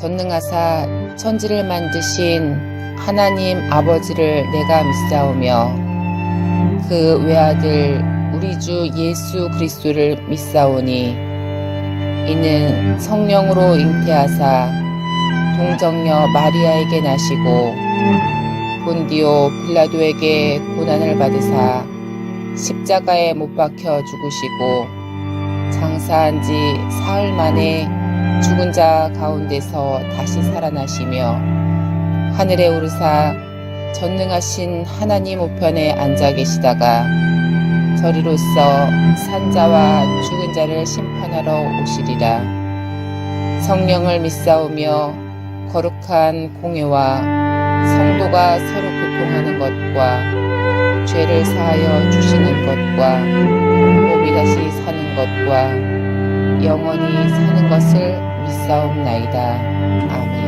전능하사 천지를 만드신 하나님 아버지를 내가 믿사오며 그 외아들 우리 주 예수 그리스도를 믿사오니 이는 성령으로 잉태하사 동정녀 마리아에게 나시고 본디오 빌라도에게 고난을 받으사 십자가에 못 박혀 죽으시고 장사한 지 사흘 만에 죽은 자 가운데서 다시 살아나시며 하늘에 오르사 전능하신 하나님 우편에 앉아 계시다가 저리로서 산자와 죽은 자를 심판하러 오시리라. 성령을 믿사오며 거룩한 공회와 성도가 서로 교통하는 것과 죄를 사하여 주시는 것과 몸이 다시 사는 것과 영원히 사는 것을 믿사옵나이다. 아멘.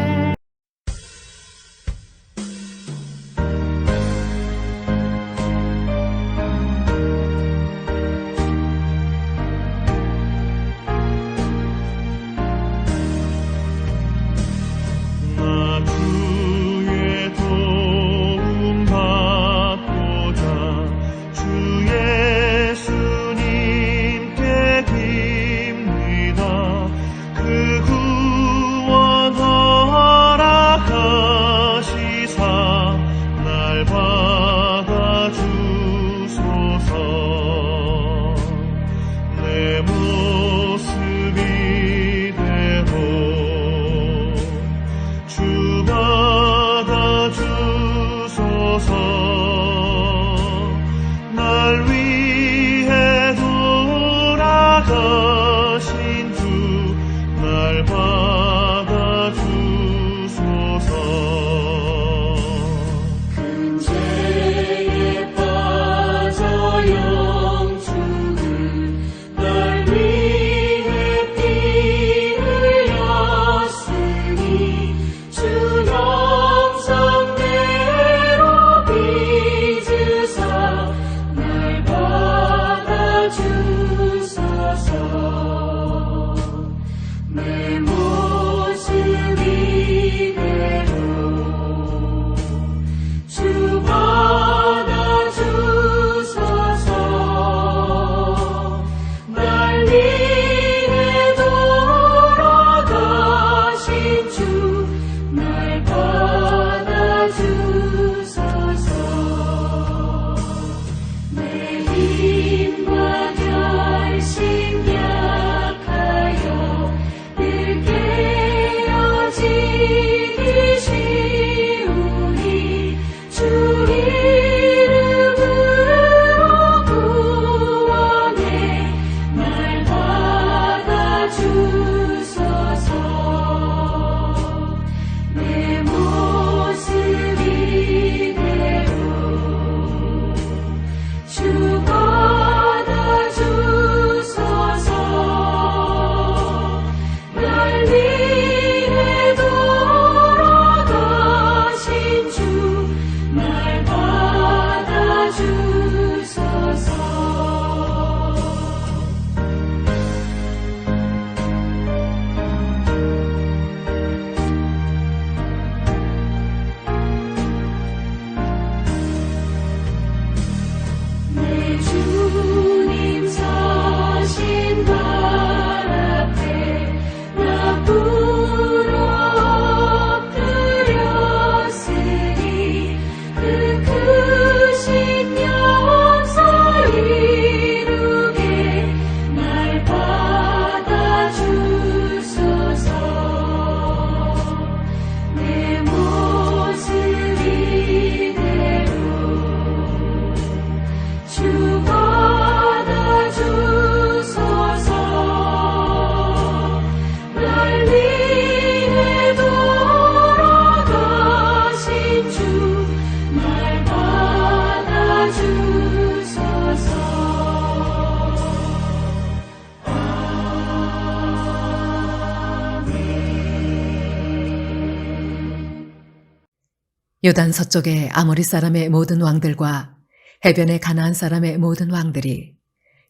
요단 서쪽의 아모리 사람의 모든 왕들과 해변의 가나안 사람의 모든 왕들이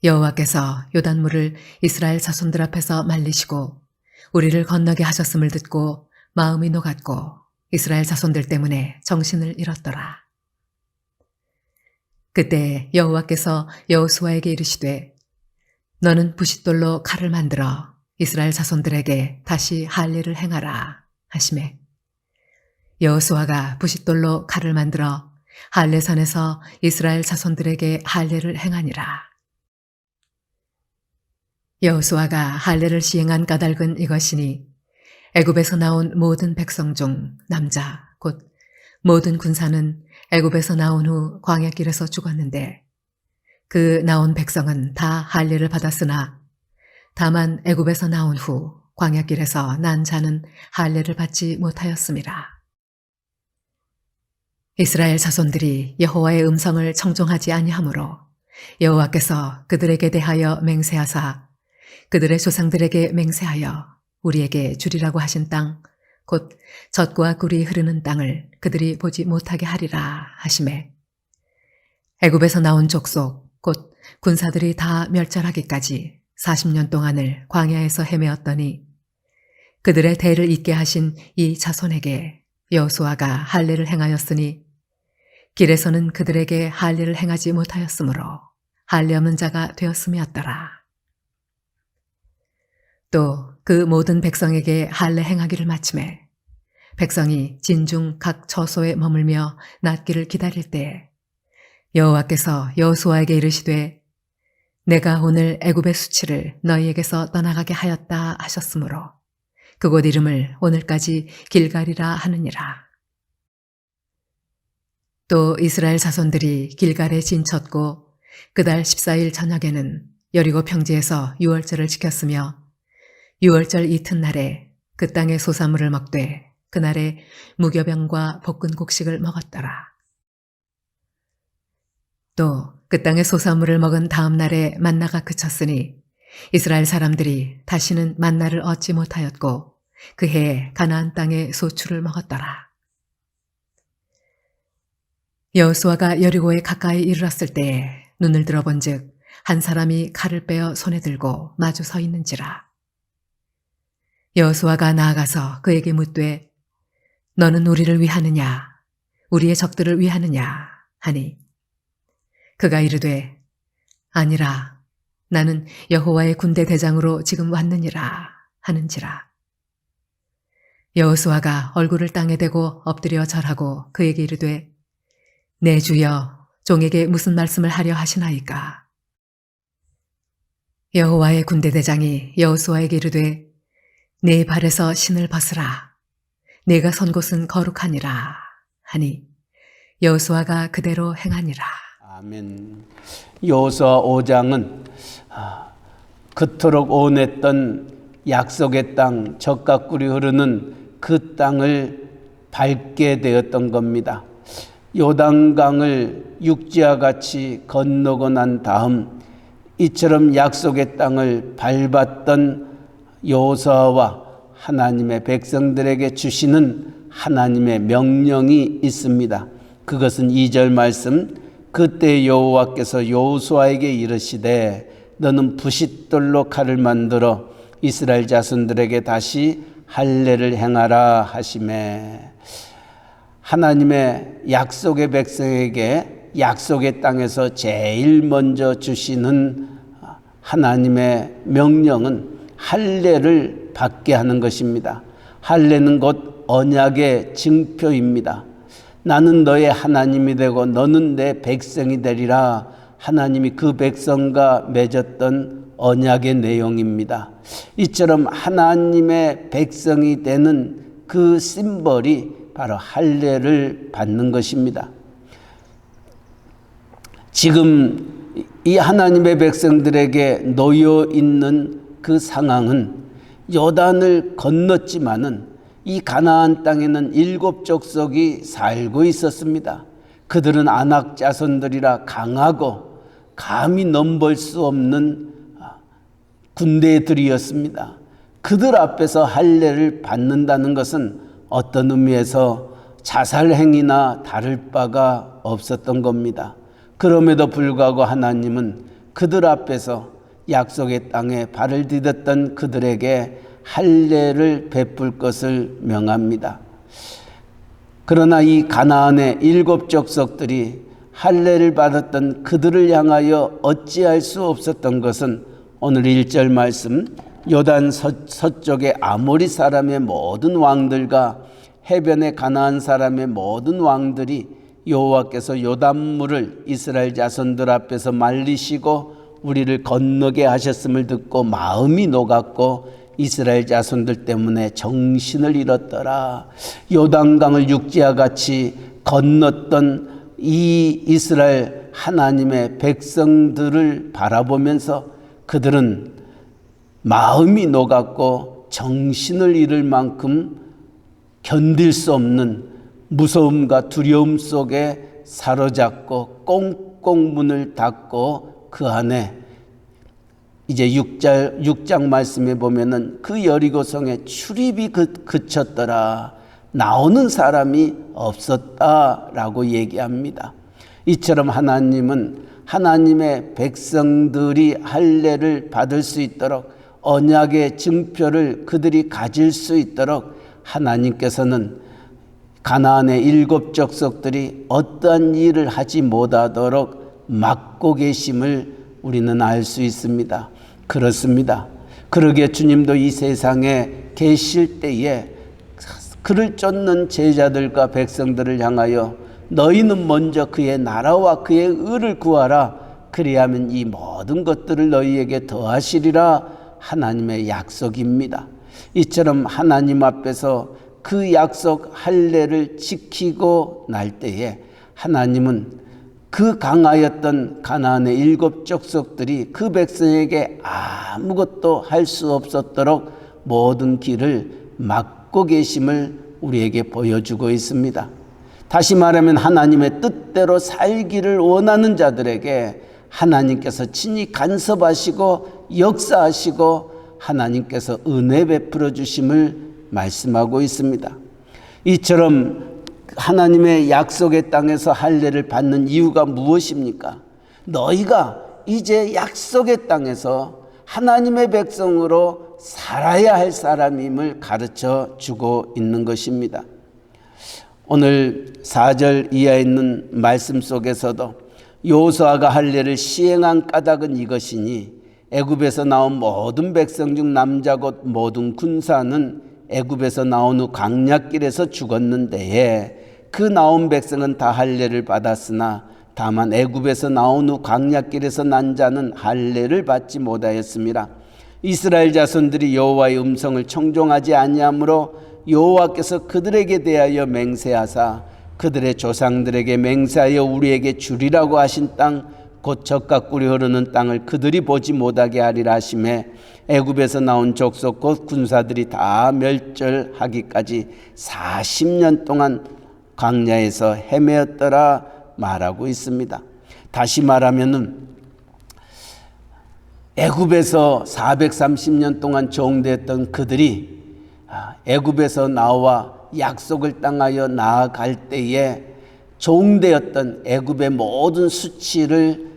여호와께서 요단물을 이스라엘 자손들 앞에서 말리시고 우리를 건너게 하셨음을 듣고 마음이 녹았고 이스라엘 자손들 때문에 정신을 잃었더라. 그때 여호와께서 여호수아에게 이르시되 너는 부싯돌로 칼을 만들어 이스라엘 자손들에게 다시 할례를 행하라 하시매 여호수아가 부싯돌로 칼을 만들어 할례산에서 이스라엘 자손들에게 할례를 행하니라. 여호수아가 할례를 시행한 까닭은 이것이니 애굽에서 나온 모든 백성 중 남자 곧 모든 군사는 애굽에서 나온 후 광야길에서 죽었는데 그 나온 백성은 다 할례를 받았으나 다만 애굽에서 나온 후 광야길에서 난 자는 할례를 받지 못하였음이라. 이스라엘 자손들이 여호와의 음성을 청종하지 아니하므로 여호와께서 그들에게 대하여 맹세하사 그들의 조상들에게 맹세하여 우리에게 주리라고 하신 땅 곧 젖과 꿀이 흐르는 땅을 그들이 보지 못하게 하리라 하시매 애굽에서 나온 족속 곧 군사들이 다 멸절하기까지 40년 동안을 광야에서 헤매었더니 그들의 대를 잇게 하신 이 자손에게 여호수아가 할례를 행하였으니 길에서는 그들에게 할례를 행하지 못하였으므로 할례 없는 자가 되었음이었더라. 또 그 모든 백성에게 할례 행하기를 마침에 백성이 진중 각 처소에 머물며 낫기를 기다릴 때에 여호와께서 여호수아에게 이르시되 내가 오늘 애굽의 수치를 너희에게서 떠나가게 하였다 하셨으므로 그곳 이름을 오늘까지 길갈이라 하느니라. 또 이스라엘 자손들이 길갈에 진쳤고 그달 14일 저녁에는 여리고 평지에서 유월절을 지켰으며 유월절 이튿날에 그 땅의 소사물을 먹되 그날에 무교병과 볶은 곡식을 먹었더라. 또 그 땅의 소사물을 먹은 다음 날에 만나가 그쳤으니 이스라엘 사람들이 다시는 만나를 얻지 못하였고 그 해에 가나안 땅의 소출을 먹었더라. 여호수아가 여리고에 가까이 이르렀을 때에 눈을 들어본즉 한 사람이 칼을 빼어 손에 들고 마주 서 있는지라. 여호수아가 나아가서 그에게 묻되 너는 우리를 위하느냐 우리의 적들을 위하느냐 하니 그가 이르되 아니라 나는 여호와의 군대 대장으로 지금 왔느니라 하는지라. 여호수아가 얼굴을 땅에 대고 엎드려 절하고 그에게 이르되 내 주여 종에게 무슨 말씀을 하려 하시나이까. 여호와의 군대 대장이 여호수아에게 이르되 내 발에서 신을 벗으라. 내가 선 곳은 거룩하니라 하니 여호수아가 그대로 행하니라. 아멘. 여호수아 5장은 그토록 원했던 약속의 땅, 젖과 꿀이 흐르는 그 땅을 밟게 되었던 겁니다. 요단강을 육지와 같이 건너고 난 다음 이처럼 약속의 땅을 밟았던 여호수아와 하나님의 백성들에게 주시는 하나님의 명령이 있습니다. 그것은 2절 말씀 그때 여호와께서 여호수아에게 이르시되 너는 부싯돌로 칼을 만들어 이스라엘 자손들에게 다시 할례를 행하라 하시매 하나님의 약속의 백성에게 약속의 땅에서 제일 먼저 주시는 하나님의 명령은 할례를 받게 하는 것입니다. 할례는 곧 언약의 증표입니다. 나는 너의 하나님이 되고 너는 내 백성이 되리라. 하나님이 그 백성과 맺었던 언약의 내용입니다. 이처럼 하나님의 백성이 되는 그 심벌이 바로 할례를 받는 것입니다. 지금 이 하나님의 백성들에게 놓여 있는 그 상황은 요단을 건넜지만은 이 가나안 땅에는 7 족속이 살고 있었습니다. 그들은 아낙 자손들이라 강하고 감히 넘볼 수 없는 군대들이었습니다. 그들 앞에서 할례를 받는다는 것은 어떤 의미에서 자살행위나 다를 바가 없었던 겁니다. 그럼에도 불구하고 하나님은 그들 앞에서 약속의 땅에 발을 디뎠던 그들에게 할례를 베풀 것을 명합니다. 그러나 이 가나안의 7 족속들이 할례를 받았던 그들을 향하여 어찌할 수 없었던 것은 오늘 1절 말씀, 요단 서쪽의 아모리 사람의 모든 왕들과 해변의 가나안 사람의 모든 왕들이 여호와께서 요단물을 이스라엘 자손들 앞에서 말리시고 우리를 건너게 하셨음을 듣고 마음이 녹았고 이스라엘 자손들 때문에 정신을 잃었더라. 요단강을 육지와 같이 건넜던 이 이스라엘 하나님의 백성들을 바라보면서 그들은 마음이 녹았고 정신을 잃을 만큼 견딜 수 없는 무서움과 두려움 속에 사로잡고 꽁꽁 문을 닫고 그 안에 이제 6장 말씀에 보면은 그 여리고성에 출입이 그쳤더라. 나오는 사람이 없었다라고 얘기합니다. 이처럼 하나님은 하나님의 백성들이 할례를 받을 수 있도록 언약의 증표를 그들이 가질 수 있도록 하나님께서는 가나안의 7 족속들이 어떠한 일을 하지 못하도록 막고 계심을 우리는 알 수 있습니다. 그렇습니다. 그러기에 주님도 이 세상에 계실 때에 그를 쫓는 제자들과 백성들을 향하여 너희는 먼저 그의 나라와 그의 의를 구하라. 그리하면 이 모든 것들을 너희에게 더하시리라. 하나님의 약속입니다. 이처럼 하나님 앞에서 그 약속 할례를 지키고 날 때에 하나님은 그 강하였던 가나안의 7 족속들이 그 백성에게 아무것도 할 수 없었도록 모든 길을 막고 계심을 우리에게 보여주고 있습니다. 다시 말하면 하나님의 뜻대로 살기를 원하는 자들에게 하나님께서 친히 간섭하시고 역사하시고 하나님께서 은혜 베풀어 주심을 말씀하고 있습니다. 이처럼 하나님의 약속의 땅에서 할례를 받는 이유가 무엇입니까? 너희가 이제 약속의 땅에서 하나님의 백성으로 살아야 할 사람임을 가르쳐 주고 있는 것입니다. 오늘 4절 이하에 있는 말씀 속에서도 여호수아가 할례를 시행한 까닭은 이것이니 애굽에서 나온 모든 백성 중 남자 곧 모든 군사는 애굽에서 나온 후 광야길에서 죽었는데 그 나온 백성은 다 할례를 받았으나 다만 애굽에서 나온 후 광야길에서 난 자는 할례를 받지 못하였습니다. 이스라엘 자손들이 여호와의 음성을 청종하지 아니하므로 여호와께서 그들에게 대하여 맹세하사 그들의 조상들에게 맹세하여 우리에게 주리라고 하신 땅 곧 젖과 꿀이 흐르는 땅을 그들이 보지 못하게 하리라 하시매 애굽에서 나온 족속 곧 군사들이 다 멸절하기까지 40년 동안 광야에서 헤매었더라 말하고 있습니다. 다시 말하면은 애굽에서 430년 동안 종되었던 그들이 애굽에서 나와 약속을 땅하여 나아갈 때에 종되었던 애굽의 모든 수치를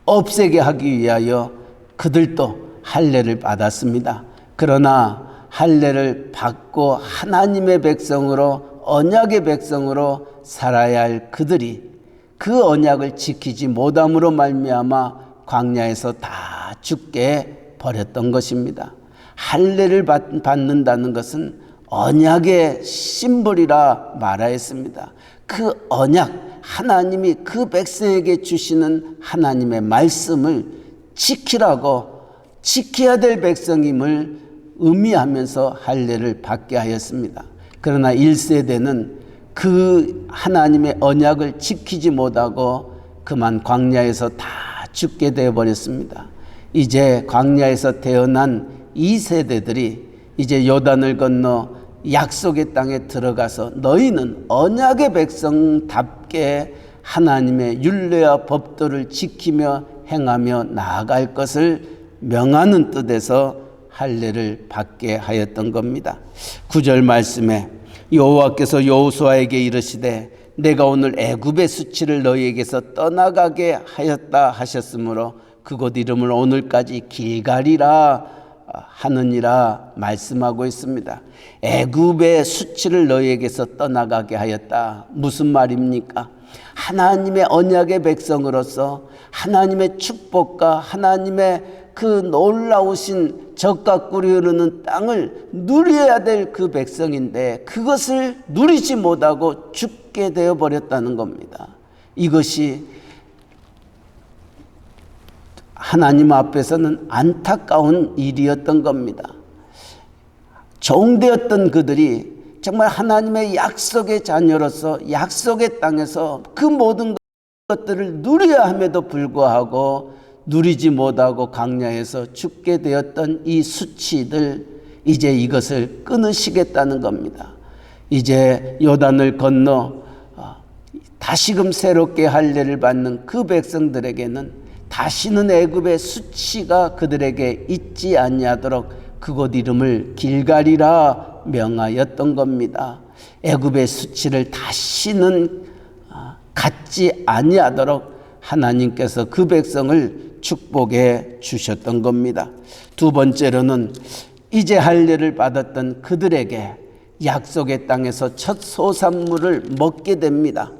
없애게 하기 위하여 그들도 할례를 받았습니다. 그러나 할례를 받고 하나님의 백성으로 언약의 백성으로 살아야 할 그들이 그 언약을 지키지 못함으로 말미암아 광야에서 다 죽게 버렸던 것입니다. 할례를 받는다는 것은 언약의 심벌이라 말하였습니다. 그 언약, 하나님이 그 백성에게 주시는 하나님의 말씀을 지키라고 지켜야 될 백성임을 의미하면서 할례를 받게 하였습니다. 그러나 1세대는 그 하나님의 언약을 지키지 못하고 그만 광야에서 다 죽게 되어버렸습니다. 이제 광야에서 태어난 2세대들이 이제 요단을 건너 약속의 땅에 들어가서 너희는 언약의 백성답게 하나님의 율례와 법도를 지키며 행하며 나아갈 것을 명하는 뜻에서 할례를 받게 하였던 겁니다. 9절 말씀에 여호와께서 여호수아에게 이르시되 내가 오늘 애굽의 수치를 너희에게서 떠나가게 하였다 하셨으므로 그곳 이름을 오늘까지 길갈이라 하느니라 말씀하고 있습니다. 애굽의 수치를 너희에게서 떠나가게 하였다. 무슨 말입니까? 하나님의 언약의 백성으로서 하나님의 축복과 하나님의 그 놀라우신 젖과 꿀이 흐르는 땅을 누려야 될 그 백성인데 그것을 누리지 못하고 죽게 되어 버렸다는 겁니다. 이것이 하나님 앞에서는 안타까운 일이었던 겁니다. 종되었던 그들이 정말 하나님의 약속의 자녀로서 약속의 땅에서 그 모든 것들을 누려야 함에도 불구하고 누리지 못하고 광야에서 죽게 되었던 이 수치들, 이제 이것을 끊으시겠다는 겁니다. 이제 요단을 건너 다시금 새롭게 할례를 받는 그 백성들에게는 다시는 애굽의 수치가 그들에게 있지 아니하도록 그곳 이름을 길갈이라 명하였던 겁니다. 애굽의 수치를 다시는 갖지 아니하도록 하나님께서 그 백성을 축복해 주셨던 겁니다. 두 번째로는 이제 할례를 받았던 그들에게 약속의 땅에서 첫 소산물을 먹게 됩니다.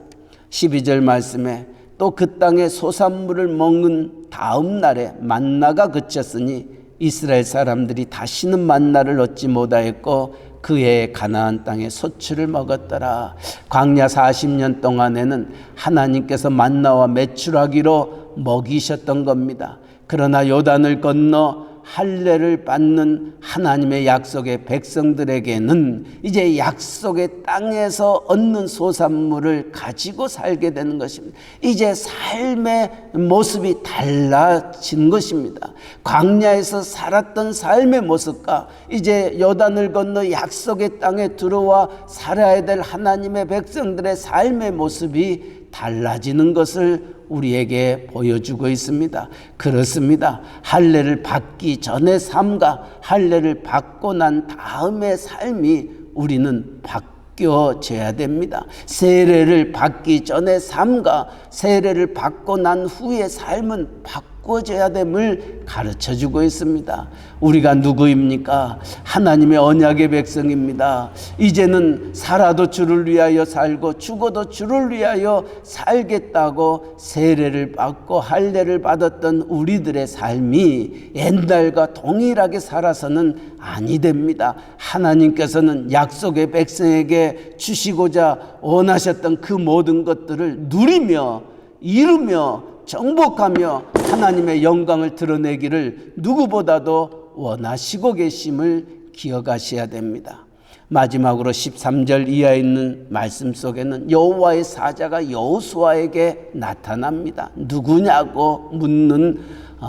12절 말씀에 또 그 땅의 소산물을 먹는 다음 날에 만나가 그쳤으니 이스라엘 사람들이 다시는 만나를 얻지 못하였고 그해 가나안 땅의 소출을 먹었더라. 광야 40년 동안에는 하나님께서 만나와 메추라기로 먹이셨던 겁니다. 그러나 요단을 건너 할례를 받는 하나님의 약속의 백성들에게는 이제 약속의 땅에서 얻는 소산물을 가지고 살게 되는 것입니다. 이제 삶의 모습이 달라진 것입니다. 광야에서 살았던 삶의 모습과 이제 요단을 건너 약속의 땅에 들어와 살아야 될 하나님의 백성들의 삶의 모습이 달라지는 것을 우리에게 보여주고 있습니다. 그렇습니다. 할례를 받기 전의 삶과 할례를 받고 난 다음의 삶이 우리는 바뀌어져야 됩니다. 세례를 받기 전의 삶과 세례를 받고 난 후의 삶은 바꿔져야 됨을 가르쳐주고 있습니다. 우리가 누구입니까? 하나님의 언약의 백성입니다. 이제는 살아도 주를 위하여 살고 죽어도 주를 위하여 살겠다고 세례를 받고 할례를 받았던 우리들의 삶이 옛날과 동일하게 살아서는 아니 됩니다. 하나님께서는 약속의 백성에게 주시고자 원하셨던 그 모든 것들을 누리며 이루며 정복하며 하나님의 영광을 드러내기를 누구보다도 원하시고 계심을 기억하셔야 됩니다. 마지막으로 13절 이하에 있는 말씀 속에는 여호와의 사자가 여호수아에게 나타납니다. 누구냐고 묻는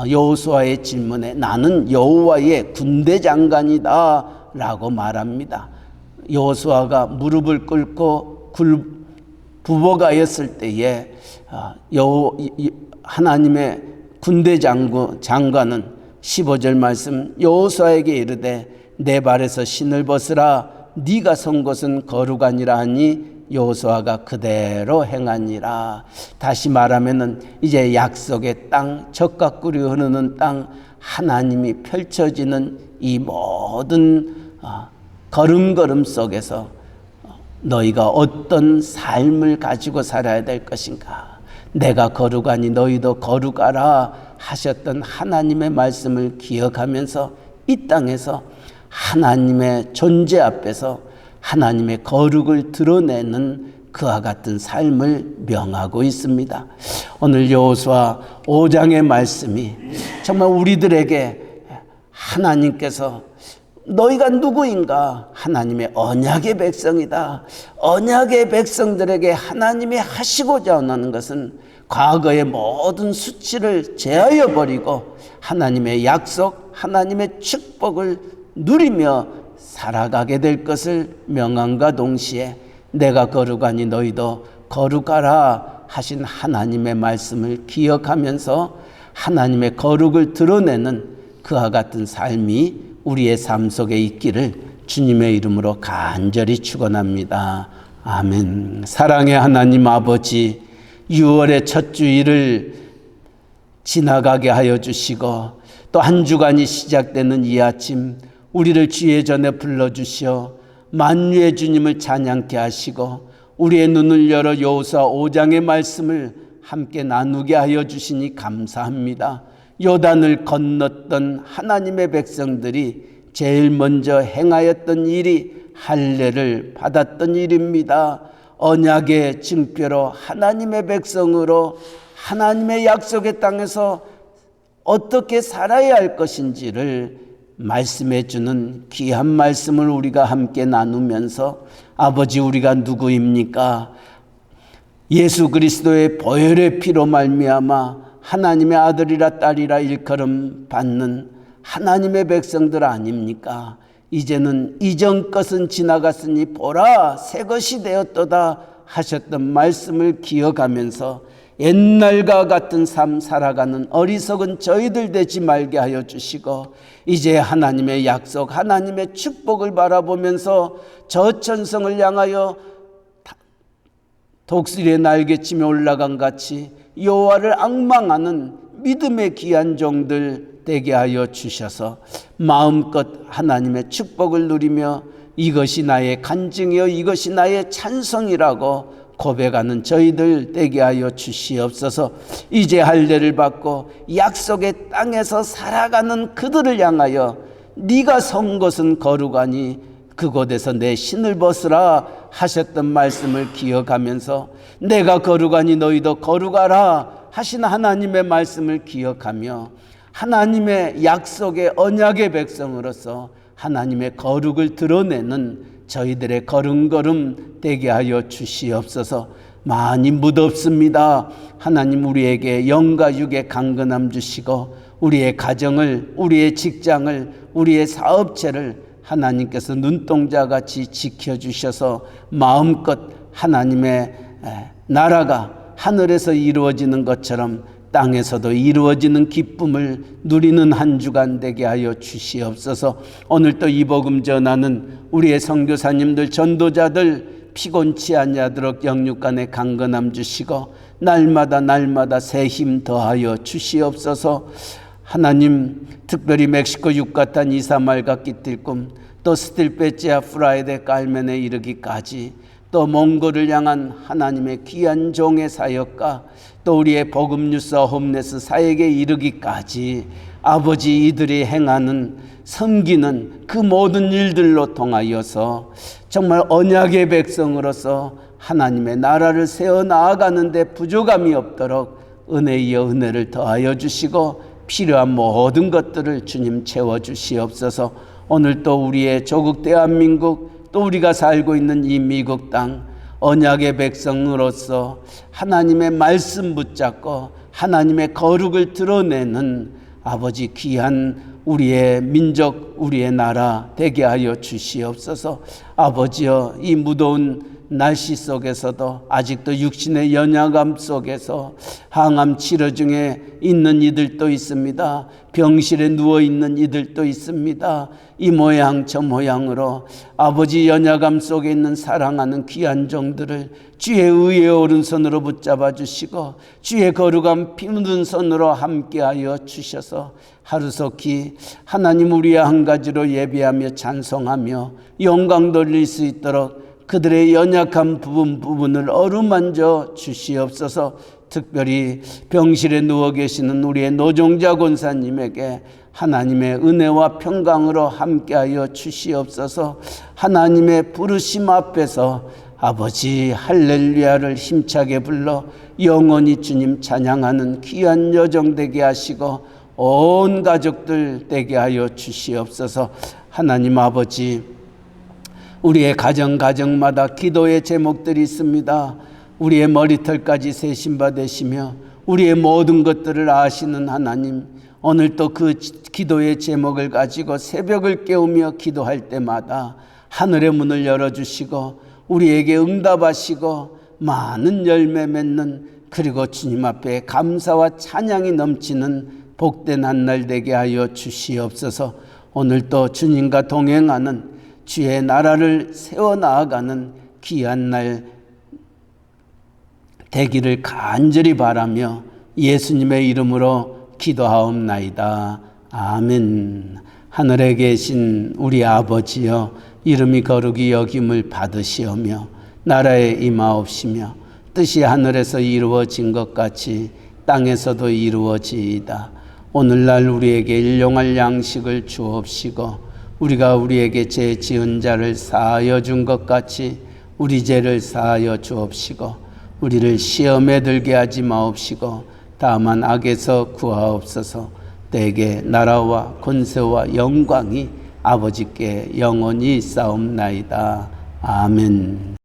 여호수아의 질문에 나는 여호와의 군대 장관이다 라고 말합니다. 여호수아가 무릎을 꿇고 부복하였을 때에 하나님의 군대 장관은 15절 말씀 여호수아에게 이르되 내 발에서 신을 벗으라 네가 선 곳은 거룩하니라 하니 여호수아가 그대로 행하니라. 다시 말하면은 이제 약속의 땅, 젖과 꿀이 흐르는 땅, 하나님이 펼쳐지는 이 모든 걸음걸음 속에서 너희가 어떤 삶을 가지고 살아야 될 것인가? 내가 거룩하니 너희도 거룩하라 하셨던 하나님의 말씀을 기억하면서 이 땅에서 하나님의 존재 앞에서 하나님의 거룩을 드러내는 그와 같은 삶을 명하고 있습니다. 오늘 여호수아 5장의 말씀이 정말 우리들에게 하나님께서 너희가 누구인가? 하나님의 언약의 백성이다. 언약의 백성들에게 하나님이 하시고자 하는 것은 과거의 모든 수치를 제하여 버리고 하나님의 약속, 하나님의 축복을 누리며 살아가게 될 것을 명함과 동시에 내가 거룩하니 너희도 거룩하라 하신 하나님의 말씀을 기억하면서 하나님의 거룩을 드러내는 그와 같은 삶이 우리의 삶 속에 있기를 주님의 이름으로 간절히 축원합니다. 아멘. 사랑의 하나님 아버지, 6월의 첫 주일을 지나가게 하여 주시고 또 한 주간이 시작되는 이 아침 우리를 주의 전에 불러주시어 만유의 주님을 찬양케 하시고 우리의 눈을 열어 여호수아 5장의 말씀을 함께 나누게 하여 주시니 감사합니다. 요단을 건넜던 하나님의 백성들이 제일 먼저 행하였던 일이 할례를 받았던 일입니다. 언약의 증표로 하나님의 백성으로 하나님의 약속의 땅에서 어떻게 살아야 할 것인지를 말씀해 주는 귀한 말씀을 우리가 함께 나누면서 아버지, 우리가 누구입니까? 예수 그리스도의 보혈의 피로 말미암아 하나님의 아들이라 딸이라 일컬음 받는 하나님의 백성들 아닙니까? 이제는 이전 것은 지나갔으니 보라 새 것이 되었도다 하셨던 말씀을 기억하면서 옛날과 같은 삶 살아가는 어리석은 저희들 되지 말게 하여 주시고 이제 하나님의 약속, 하나님의 축복을 바라보면서 저 천성을 향하여 독수리의 날개치며 올라간 같이 여호와를 앙망하는 믿음의 귀한 종들 되게 하여 주셔서 마음껏 하나님의 축복을 누리며 이것이 나의 간증이요 이것이 나의 찬송이라고 고백하는 저희들 되게 하여 주시옵소서. 이제 할례를 받고 약속의 땅에서 살아가는 그들을 향하여 네가 선 것은 거룩하니 그곳에서 내 신을 벗으라 하셨던 말씀을 기억하면서 내가 거룩하니 너희도 거룩하라 하신 하나님의 말씀을 기억하며 하나님의 약속의 언약의 백성으로서 하나님의 거룩을 드러내는 저희들의 걸음걸음 되게 하여 주시옵소서. 많이 무덥습니다. 하나님 우리에게 영과 육의 강건함 주시고 우리의 가정을, 우리의 직장을, 우리의 사업체를 하나님께서 눈동자같이 지켜주셔서 마음껏 하나님의 나라가 하늘에서 이루어지는 것처럼 땅에서도 이루어지는 기쁨을 누리는 한 주간 되게 하여 주시옵소서. 오늘 또 이 복음 전하는 우리의 선교사님들, 전도자들 피곤치 아니하도록 영육간에 강건함 주시고 날마다 새 힘 더하여 주시옵소서. 하나님, 특별히 멕시코 유카탄 이사말과 끼틸꿈 또 스틸페치아 프라이데 깔멘에 이르기까지 또 몽골을 향한 하나님의 귀한 종의 사역과 또 우리의 복음뉴스 홈네스 사역에 이르기까지 아버지 이들이 행하는 섬기는 그 모든 일들로 통하여서 정말 언약의 백성으로서 하나님의 나라를 세워나가는 데 부족함이 없도록 은혜 이어 은혜를 더하여 주시고 필요한 모든 것들을 주님 채워주시옵소서. 오늘 또 우리의 조국 대한민국 또 우리가 살고 있는 이 미국 땅 언약의 백성으로서 하나님의 말씀 붙잡고 하나님의 거룩을 드러내는 아버지 귀한 우리의 민족, 우리의 나라 되게 하여 주시옵소서. 아버지여, 이 무더운 날씨 속에서도 아직도 육신의 연약함 속에서 항암 치료 중에 있는 이들도 있습니다. 병실에 누워있는 이들도 있습니다. 이 모양 저 모양으로 아버지 연약함 속에 있는 사랑하는 귀한 종들을 주의 의의 오른손으로 붙잡아 주시고 주의 거룩한 피 묻은 손으로 함께하여 주셔서 하루속히 하나님 우리의 한 가지로 예배하며 찬송하며 영광 돌릴 수 있도록 그들의 연약한 부분을 어루만져 주시옵소서. 특별히 병실에 누워 계시는 우리의 노종자 권사님에게 하나님의 은혜와 평강으로 함께하여 주시옵소서. 하나님의 부르심 앞에서 아버지 할렐루야를 힘차게 불러 영원히 주님 찬양하는 귀한 여정 되게 하시고 온 가족들 되게 하여 주시옵소서. 하나님 아버지, 우리의 가정마다 기도의 제목들이 있습니다. 우리의 머리털까지 세심바 되시며 우리의 모든 것들을 아시는 하나님, 오늘 또 그 기도의 제목을 가지고 새벽을 깨우며 기도할 때마다 하늘의 문을 열어주시고 우리에게 응답하시고 많은 열매 맺는, 그리고 주님 앞에 감사와 찬양이 넘치는 복된 한 날 되게 하여 주시옵소서. 오늘 또 주님과 동행하는 주의 나라를 세워나가는 귀한 날 되기를 간절히 바라며 예수님의 이름으로 기도하옵나이다. 아멘. 하늘에 계신 우리 아버지여, 이름이 거룩히 여김을 받으시오며 나라에 임하옵시며 뜻이 하늘에서 이루어진 것 같이 땅에서도 이루어지이다. 오늘날 우리에게 일용할 양식을 주옵시고 우리가 우리에게 죄 지은 자를 사하여 준 것 같이 우리 죄를 사하여 주옵시고 우리를 시험에 들게 하지 마옵시고 다만 악에서 구하옵소서. 때에 나라와 권세와 영광이 아버지께 영원히 있사옵나이다. 아멘.